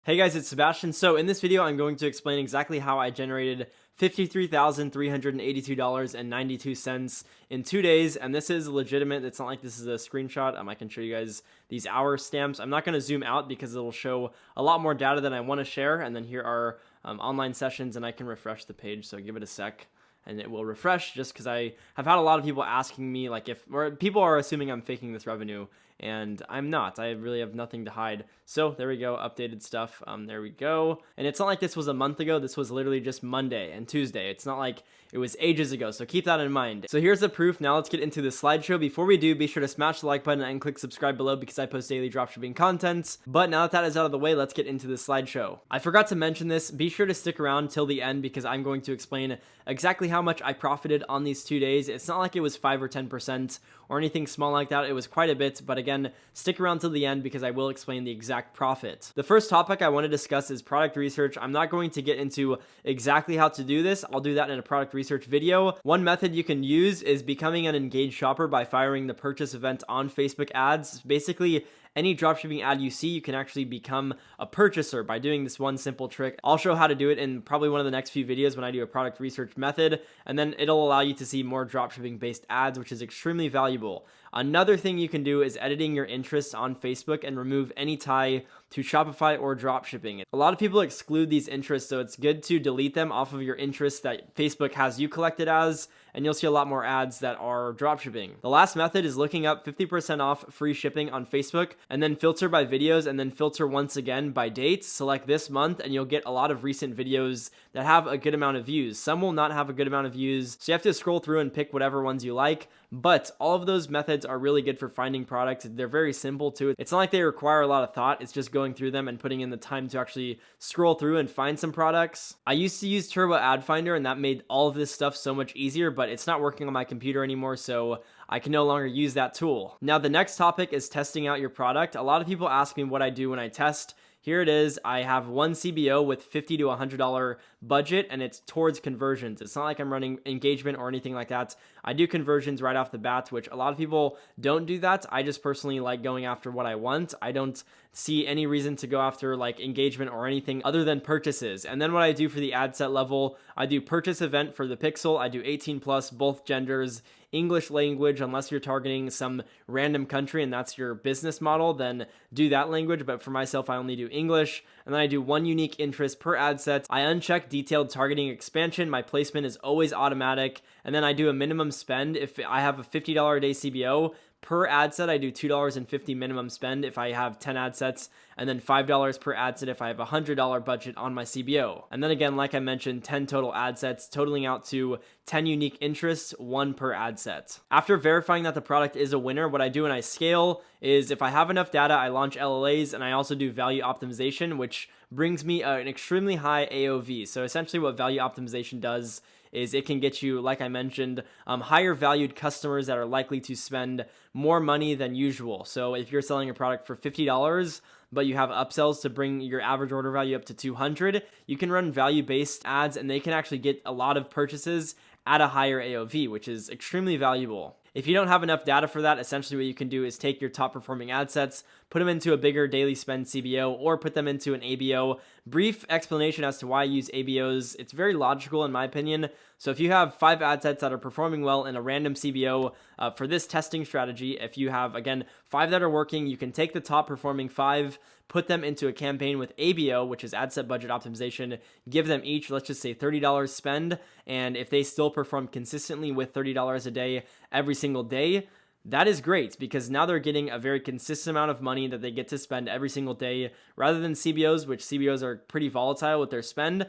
Hey guys, it's Sebastian. So in this video, I'm going to explain exactly how I generated $53,382.92 in 2 days. And this is legitimate. It's not like this is a screenshot. I can show you guys these hour stamps. I'm not going to zoom out because it'll show a lot more data than I want to share. And then here are online sessions, and I can refresh the page. So give it a sec and it will refresh, just because I have had a lot of people asking me, like, or people are assuming I'm faking this revenue, and I'm not. I really have nothing to hide. So there we go, updated stuff. There we go. And it's not like this was a month ago. This was literally just Monday and Tuesday. It's not like it was ages ago, so keep that in mind. So here's the proof. Now let's get into the slideshow. Before we do, be sure to smash the like button and click subscribe below because I post daily dropshipping content. But now that that is out of the way, let's get into the slideshow. I forgot to mention this. Be sure to stick around till the end because I'm going to explain exactly how much I profited on these 2 days. It's not like it was 5 or 10% or anything small like that. It was quite a bit, but again, stick around till the end because I will explain the exact profit. The first topic I want to discuss is product research. I'm not going to get into exactly how to do this. I'll do that in a product research video. One method you can use is becoming an engaged shopper by firing the purchase event on Facebook ads. Basically, any dropshipping ad you see, you can actually become a purchaser by doing this one simple trick. I'll show how to do it in probably one of the next few videos when I do a product research method, and then it'll allow you to see more dropshipping based ads, which is extremely valuable. Another thing you can do is editing your interests on Facebook and remove any tie to Shopify or dropshipping. A lot of people exclude these interests, so it's good to delete them off of your interests that Facebook has you collected as, and you'll see a lot more ads that are dropshipping. The last method is looking up 50% off free shipping on Facebook, and then filter by videos, and then filter once again by dates. Select this month, and you'll get a lot of recent videos that have a good amount of views. Some will not have a good amount of views, so you have to scroll through and pick whatever ones you like. But all of those methods are really good for finding products. They're very simple too. It's not like they require a lot of thought. It's just going through them and putting in the time to actually scroll through and find some products. I used to use Turbo Ad Finder, and that made all of this stuff so much easier, but it's not working on my computer anymore, so I can no longer use that tool. Now, the next topic is testing out your product. A lot of people ask me what I do when I test. Here it is. I have one CBO with $50 to $100 budget, and it's towards conversions. It's not like I'm running engagement or anything like that. I do conversions right off the bat, which a lot of people don't do that. I just personally like going after what I want. I don't see any reason to go after like engagement or anything other than purchases. And then what I do for the ad set level, I do purchase event for the pixel. I do 18 plus, both genders, English language, unless you're targeting some random country and that's your business model, then do that language. But for myself, I only do English. And then I do one unique interest per ad set. I uncheck detailed targeting expansion. My placement is always automatic. And then I do a minimum spend. If I have a $50 a day CBO, per ad set, I do $2.50 minimum spend if I have 10 ad sets, and then $5 per ad set if I have a $100 budget on my CBO. And then again, like I mentioned, 10 total ad sets, totaling out to 10 unique interests, one per ad set. After verifying that the product is a winner, what I do when I scale is if I have enough data, I launch LLAs, and I also do value optimization, which brings me an extremely high AOV. So essentially what value optimization does is it can get you, like I mentioned, higher valued customers that are likely to spend more money than usual. So if you're selling a product for $50, but you have upsells to bring your average order value up to $200, you can run value-based ads, and they can actually get a lot of purchases at a higher AOV, which is extremely valuable. If you don't have enough data for that, essentially what you can do is take your top performing ad sets, put them into a bigger daily spend CBO, or put them into an ABO. Brief explanation as to why I use ABOs. It's very logical in my opinion. So if you have 5 ad sets that are performing well in a random CBO for this testing strategy, if you have, again, 5 that are working, you can take the top performing 5, put them into a campaign with ABO, which is ad set budget optimization, give them each, let's just say $30 spend, and if they still perform consistently with $30 a day every single day, that is great because now they're getting a very consistent amount of money that they get to spend every single day rather than CBOs, which CBOs are pretty volatile with their spend.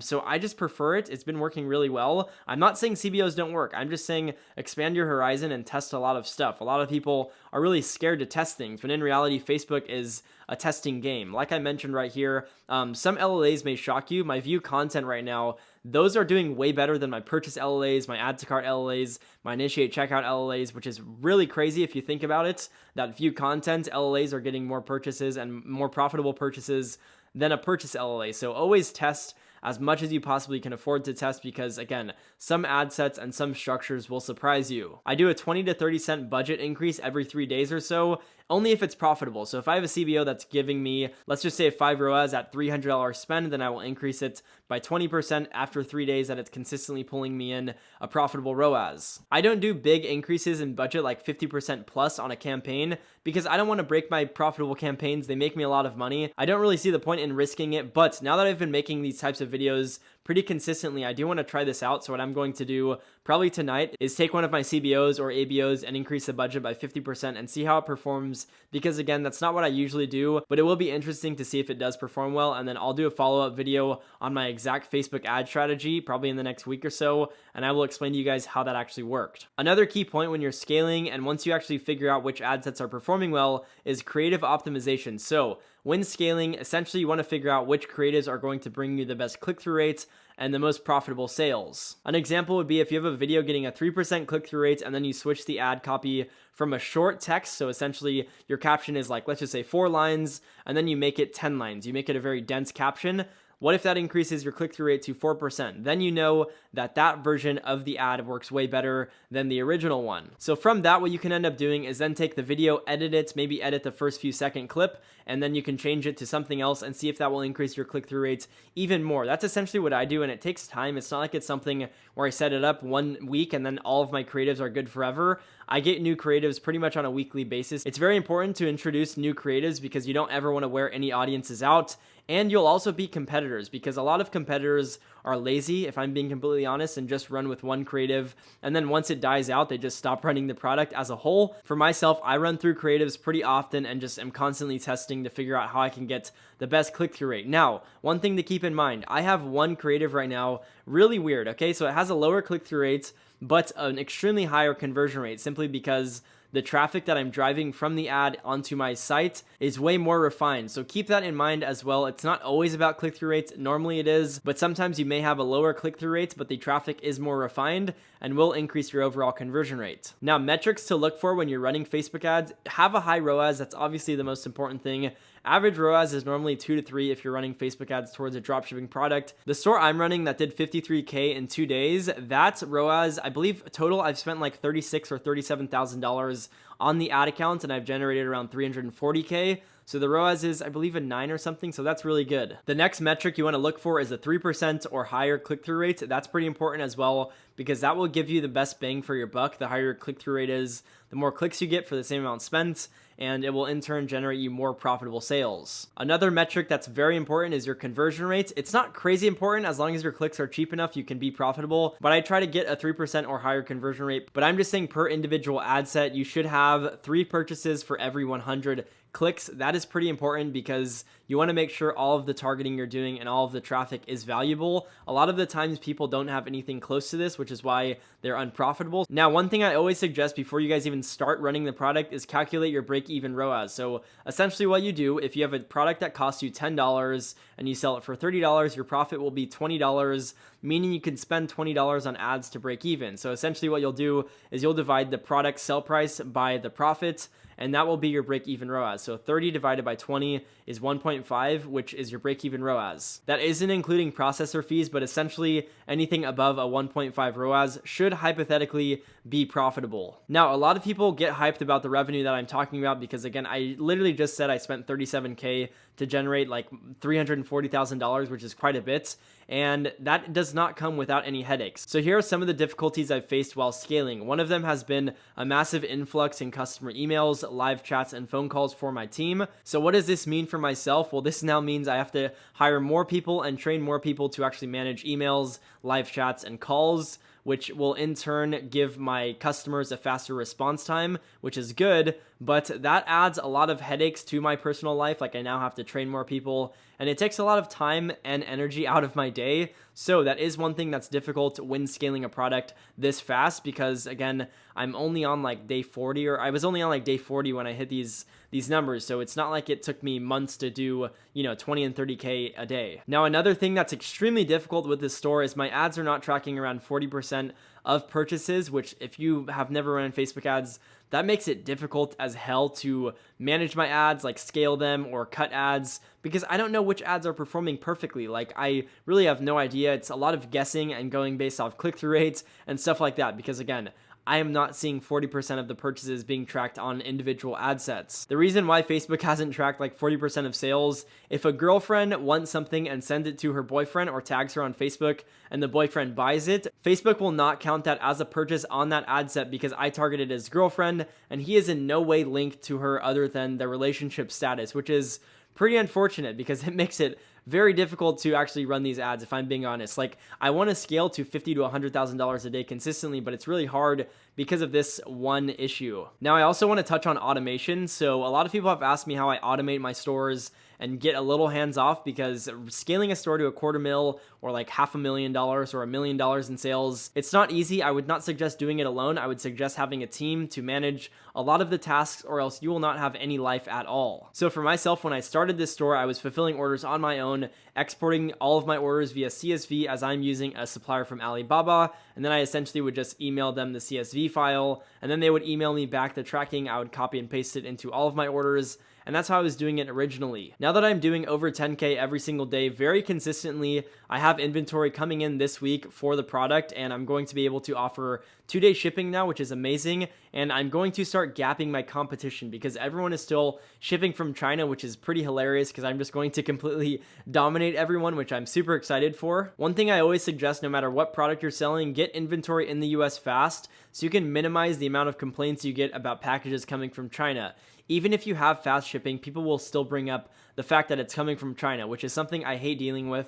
So I just prefer it. It's been working really well. I'm not saying CBOs don't work. I'm just saying expand your horizon and test a lot of stuff. A lot of people are really scared to test things when in reality, Facebook is a testing game. Like I mentioned right here, some LLAs may shock you. My view content right now, those are doing way better than my purchase LLAs, my add to cart LLAs, my initiate checkout LLAs, which is really crazy if you think about it, that view content LLAs are getting more purchases and more profitable purchases than a purchase LLA. So always test as much as you possibly can afford to test because, again, some ad sets and some structures will surprise you. I do a 20 to 30 cent budget increase every 3 days or so, only if it's profitable. So if I have a CBO that's giving me, let's just say 5 ROAS at $300 spend, then I will increase it by 20% after 3 days that it's consistently pulling me in a profitable ROAS. I don't do big increases in budget like 50% plus on a campaign because I don't want to break my profitable campaigns. They make me a lot of money. I don't really see the point in risking it, but now that I've been making these types of videos pretty consistently, I do want to try this out. So what I'm going to do probably tonight is take one of my CBOs or ABOs and increase the budget by 50% and see how it performs, because again, that's not what I usually do, but it will be interesting to see if it does perform well. And then I'll do a follow-up video on my exact Facebook ad strategy probably in the next week or so, and I will explain to you guys how that actually worked. Another key point when you're scaling and once you actually figure out which ad sets are performing well is creative optimization. So when scaling, essentially you want to figure out which creatives are going to bring you the best click-through rates and the most profitable sales. An example would be if you have a video getting a 3% click-through rate and then you switch the ad copy from a short text, so essentially your caption is like, let's just say 4 lines, and then you make it 10 lines. You make it a very dense caption. What if that increases your click-through rate to 4%? Then you know that that version of the ad works way better than the original one. So from that, what you can end up doing is then take the video, edit it, maybe edit the first few second clip, and then you can change it to something else and see if that will increase your click-through rates even more. That's essentially what I do, and it takes time. It's not like it's something where I set it up 1 week and then all of my creatives are good forever. I get new creatives pretty much on a weekly basis. It's very important to introduce new creatives because you don't ever want to wear any audiences out. And you'll also beat competitors because a lot of competitors are lazy, if I'm being completely honest, and just run with one creative. And then once it dies out, they just stop running the product as a whole. For myself, I run through creatives pretty often and just am constantly testing to figure out how I can get the best click-through rate. Now, one thing to keep in mind, I have one creative right now, really weird, okay? So it has a lower click-through rate, but an extremely higher conversion rate simply because the traffic that I'm driving from the ad onto my site is way more refined. So keep that in mind as well. It's not always about click-through rates. Normally it is, but sometimes you may have a lower click-through rate, but the traffic is more refined and will increase your overall conversion rate. Now, metrics to look for when you're running Facebook ads: have a high ROAS. That's obviously the most important thing. Average ROAS is normally 2 to 3 if you're running Facebook ads towards a dropshipping product. The store I'm running that did 53K in 2 days, that's ROAS, I believe total I've spent like $36,000 or $37,000 on the ad account, and I've generated around 340K. So the ROAS is, I believe, a 9 or something, so that's really good. The next metric you want to look for is a 3% or higher click-through rate. That's pretty important as well because that will give you the best bang for your buck. The higher your click-through rate is, the more clicks you get for the same amount spent, and it will in turn generate you more profitable sales. Another metric that's very important is your conversion rate. It's not crazy important. As long as your clicks are cheap enough, you can be profitable, but I try to get a 3% or higher conversion rate. But I'm just saying per individual ad set, you should have 3 purchases for every 100 clicks. That is pretty important because you want to make sure all of the targeting you're doing and all of the traffic is valuable. A lot of the times people don't have anything close to this, which is why they're unprofitable. Now, one thing I always suggest before you guys even start running the product is calculate your break-even ROAS. So essentially what you do, if you have a product that costs you $10 and you sell it for $30, your profit will be $20, meaning you can spend $20 on ads to break even. So essentially what you'll do is you'll divide the product sell price by the profit, and that will be your break-even ROAS. So 30 divided by 20 is 1.5, which is your break-even ROAS. That isn't including processor fees, but essentially anything above a 1.5 ROAS should hypothetically be profitable. Now, a lot of people get hyped about the revenue that I'm talking about because, again, I literally just said I spent $37K to generate like $340,000, which is quite a bit. And that does not come without any headaches. So here are some of the difficulties I've faced while scaling. One of them has been a massive influx in customer emails, live chats, and phone calls for my team. So what does this mean for myself? Well, this now means I have to hire more people and train more people to actually manage emails, live chats, and calls, which will in turn give my customers a faster response time, which is good, but that adds a lot of headaches to my personal life. Like, I now have to train more people, and it takes a lot of time and energy out of my day. So that is one thing that's difficult when scaling a product this fast because, again, I'm only on like day 40, or I was only on like day 40 when I hit these numbers. So it's not like it took me months to do, 20 and 30K a day. Now, another thing that's extremely difficult with this store is my ads are not tracking around 40% of purchases, which if you have never run Facebook ads, that makes it difficult as hell to manage my ads, like scale them or cut ads, because I don't know which ads are performing perfectly. Like, I really have no idea. It's a lot of guessing and going based off click-through rates and stuff like that, because again, I am not seeing 40% of the purchases being tracked on individual ad sets. The reason why Facebook hasn't tracked like 40% of sales, if a girlfriend wants something and sends it to her boyfriend or tags her on Facebook and the boyfriend buys it, Facebook will not count that as a purchase on that ad set because I targeted his girlfriend and he is in no way linked to her other than the relationship status, which is pretty unfortunate because it makes it very difficult to actually run these ads, if I'm being honest. Like, I want to scale to $50,000 to $100,000 a day consistently, but it's really hard because of this one issue. Now, I also want to touch on automation. So a lot of people have asked me how I automate my stores and get a little hands off, because scaling a store to $250,000 or like $500,000 or $1 million in sales, it's not easy. I would not suggest doing it alone. I would suggest having a team to manage a lot of the tasks, or else you will not have any life at all. So for myself, when I started this store, I was fulfilling orders on my own, exporting all of my orders via CSV as I'm using a supplier from Alibaba, and then I essentially would just email them the CSV file, and then they would email me back the tracking. I would copy and paste it into all of my orders, and that's how I was doing it originally. Now that I'm doing over 10K every single day very consistently, I have inventory coming in this week for the product, and I'm going to be able to offer 2-day shipping now, which is amazing. And I'm going to start gapping my competition because everyone is still shipping from China, which is pretty hilarious because I'm just going to completely dominate everyone, which I'm super excited for. One thing I always suggest, no matter what product you're selling, get inventory in the US fast so you can minimize the amount of complaints you get about packages coming from China. Even if you have fast shipping, people will still bring up the fact that it's coming from China, which is something I hate dealing with.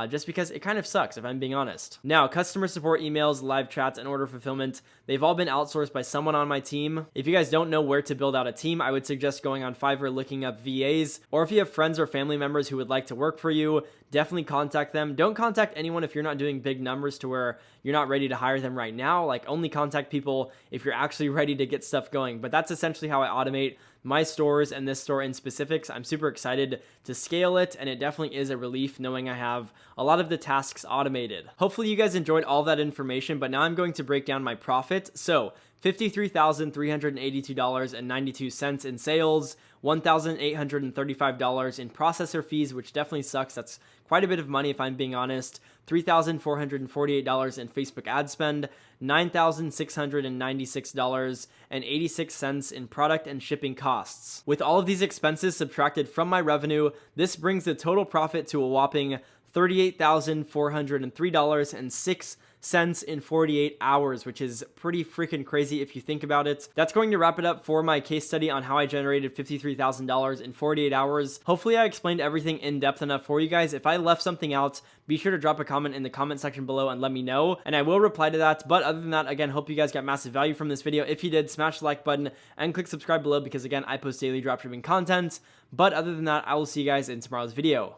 Just because it kind of sucks, if I'm being honest. Now, customer support emails, live chats, and order fulfillment, they've all been outsourced by someone on my team. If you guys don't know where to build out a team, I would suggest going on Fiverr, looking up VAs, or if you have friends or family members who would like to work for you, definitely contact them. Don't contact anyone if you're not doing big numbers to where you're not ready to hire them right now. Like, only contact people if you're actually ready to get stuff going. But that's essentially how I automate my stores and this store in specifics. I'm super excited to scale it, and it definitely is a relief knowing I have a lot of the tasks automated. Hopefully you guys enjoyed all that information, but now I'm going to break down my profit. So $53,382.92 in sales, $1,835 in processor fees, which definitely sucks. That's quite a bit of money if I'm being honest. $3,448 in Facebook ad spend, $9,696.86 in product and shipping costs. With all of these expenses subtracted from my revenue, this brings the total profit to a whopping $38,403.06 in 48 hours, which is pretty freaking crazy if you think about it. That's going to wrap it up for my case study on how I generated $53,000 in 48 hours. Hopefully I explained everything in depth enough for you guys. If I left something out, be sure to drop a comment in the comment section below and let me know, and I will reply to that. But other than that, again, hope you guys got massive value from this video. If you did, smash the like button and click subscribe below because, again, I post daily dropshipping content. But other than that, I will see you guys in tomorrow's video.